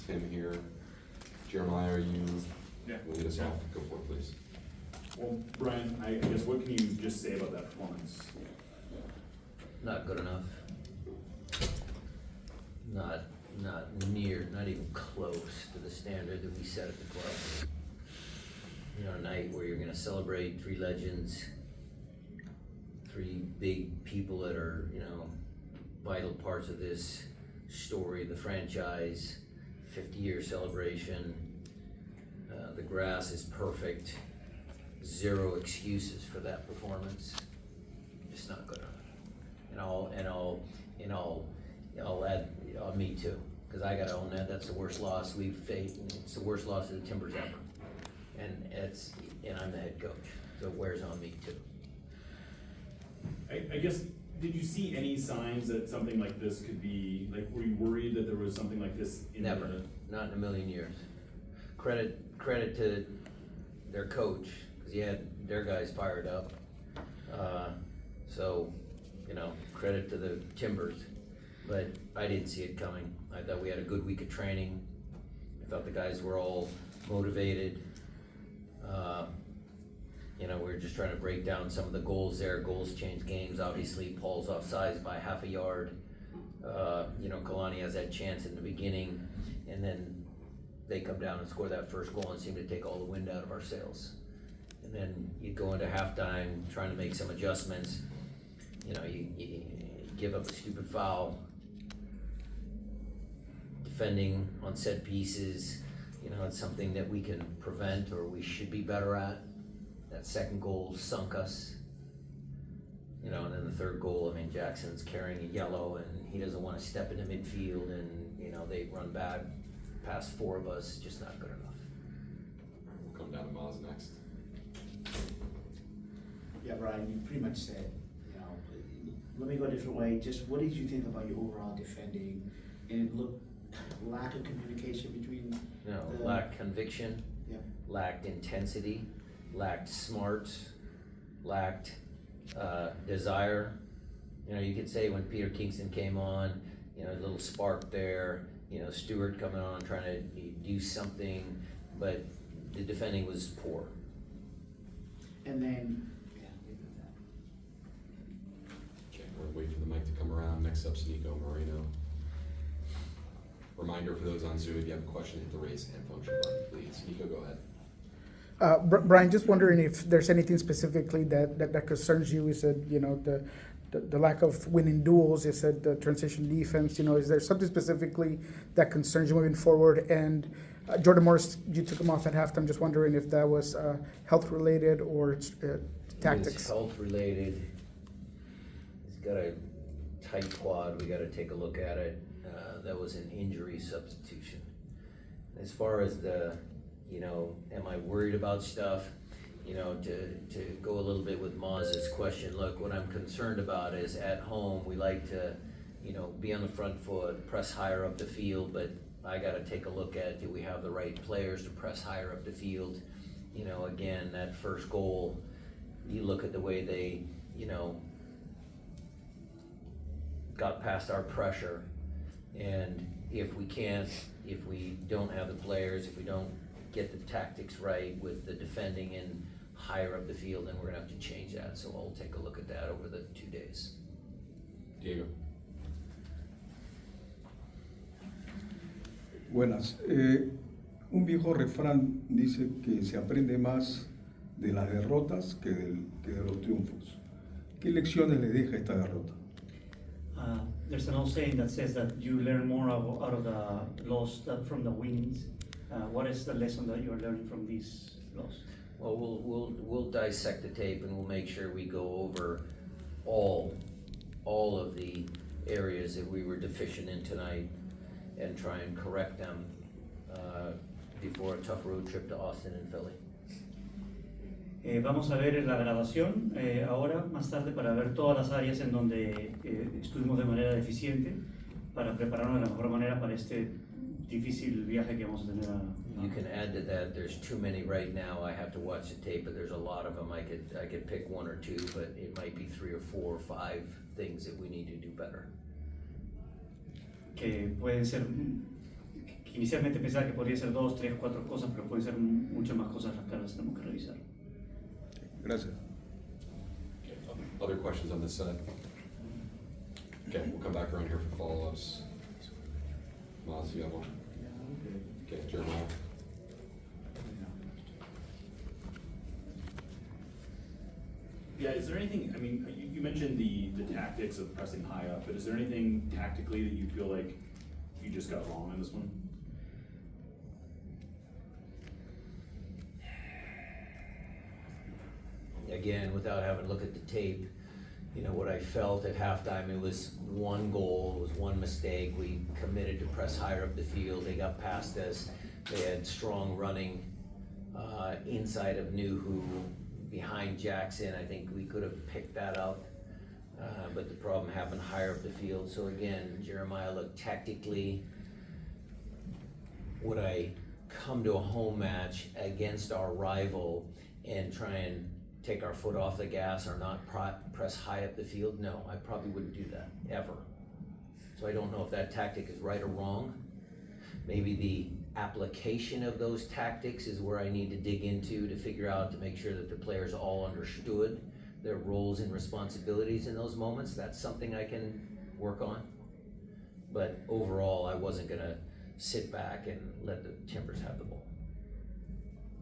Tim here. Jeremiah, are you, Yeah. lead us off? Go for it, please. Well, Brian, I guess what can you just say about that performance? Not good enough. Not near, not even close to the standard that we set at the club. You know, a night where you're gonna celebrate three legends, three big people that are, you know, vital parts of this story, the franchise, 50-year celebration. The grass is perfect. Zero excuses for that performance. Just not good enough. And I'll add, me too, because I gotta own that. That's the worst loss we've faced. It's the worst loss of the Timbers ever. And I'm the head coach, so it wears on me too. I guess, did you see any signs that something like this could be, like, were you worried that there was something like this in the? Never, not in a million years. Credit to their coach, because he had their guys fired up. So, you know, credit to the Timbers, but I didn't see it coming. I thought we had a good week of training. I thought the guys were all motivated. You know, we were just trying to break down some of the goals there. Goals change games. Obviously, Paul's offsides by half a yard. You know, Kalani has that chance in the beginning, and then they come down and score that first goal and seem to take all the wind out of our sails. And then you go into halftime trying to make some adjustments. You know, you give up a stupid foul. Defending on set pieces, you know, it's something that we can prevent or we should be better at. That second goal sunk us. You know, and then the third goal, I mean, Jackson's carrying a yellow and he doesn't want to step into midfield and, you know, they run back past four of us, just not good enough. We'll come down to Maz next. Yeah, Brian, you pretty much said, you know, let me go a different way. Just what did you think about your overall defending? And look, lack of communication between You know, lacked conviction, Yeah. lacked intensity, lacked smarts, lacked desire. You know, you could say when Peter Kingston came on, you know, a little spark there, you know, Stewart coming on trying to do something, but the defending was poor. And then, yeah, leave it at that. Okay, we're waiting for the mic to come around. Next up's Nico Moreno. Reminder for those on Zoom, if you have a question, hit the raise hand function button, please. Nico, go ahead. Brian, just wondering if there's anything specifically that concerns you. You said, you know, the lack of winning duels. You said the transition defense. You know, is there something specifically that concerns you moving forward? And Jordan Morris, you took him off at halftime. Just wondering if that was health related or tactics. It's health related. He's got a tight quad. We got to take a look at it. That was an injury substitution. As far as the, you know, am I worried about stuff? You know, to go a little bit with Maz's question, look, what I'm concerned about is at home, we like to, you know, be on the front foot, press higher up the field, but I gotta take a look at, do we have the right players to press higher up the field? You know, again, that first goal, you look at the way they, you know, got past our pressure, and if we don't have the players, if we don't get the tactics right with the defending and higher up the field, then we're gonna have to change that. So I'll take a look at that over the 2 days. Diego. Buenas. Un viejo refrán dice que se aprende más de las derrotas que de los triunfos. ¿Qué lecciones le deja esta derrota? There's an old saying that says that you learn more out of the loss than from the wins. What is the lesson that you're learning from this loss? Well, we'll dissect the tape and we'll make sure we go over all of the areas that we were deficient in tonight and try and correct them before a tough road trip to Austin and Philly. Vamos a ver la grabación ahora, más tarde, para ver todas las áreas en donde estuvimos de manera deficiente, para prepararnos de la mejor manera para este difícil viaje que vamos a tener a You can add to that, there's too many right now. I have to watch the tape, but there's a lot of them. I could pick one or two, but it might be 3 or 4 or 5 things that we need to do better. que pueden ser, inicialmente pensaba que podría ser 2, 3, 4 cosas, pero pueden ser muchas más cosas las que ahora tenemos que revisar. Gracias. Okay, other questions on this side? Okay, we'll come back around here for follow-ups. Miles, you have one? Okay, Jeremiah? Yeah, is there anything, I mean, you mentioned the tactics of pressing high up, but is there anything tactically that you feel like you just got wrong on this one? Again, without having to look at the tape, you know, what I felt at halftime, it was one goal, it was one mistake. We committed to press higher up the field. They got past us. They had strong running inside of Nuhu, behind Jackson. I think we could have picked that up, but the problem happened higher up the field. So again, Jeremiah looked tactically. Would I come to a home match against our rival and try and take our foot off the gas or not press high up the field? No, I probably wouldn't do that, ever. So I don't know if that tactic is right or wrong. Maybe the application of those tactics is where I need to dig into to figure out, to make sure that the players all understood their roles and responsibilities in those moments. That's something I can work on. But overall, I wasn't gonna sit back and let the Timbers have the ball.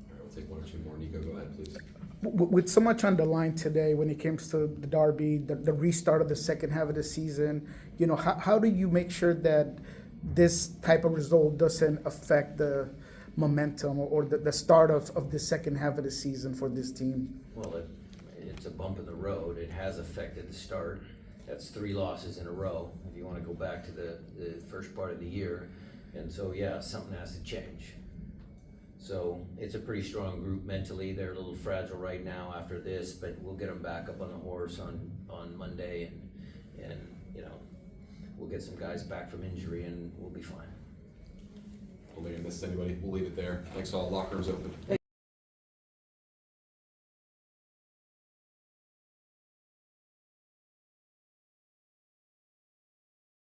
All right, we'll take one or two more. Nico, go ahead, please. With so much on the line today when it comes to the derby, the restart of the second half of the season, you know, how do you make sure that this type of result doesn't affect the momentum or the start of the second half of the season for this team? Well, it's a bump in the road. It has affected the start. That's 3 losses in a row, if you want to go back to the first part of the year. And so, yeah, something has to change. So it's a pretty strong group mentally. They're a little fragile right now after this, but we'll get them back up on the horse on Monday, and you know, we'll get some guys back from injury and we'll be fine. Hopefully I missed anybody. We'll leave it there. Thanks all. Locker room's open.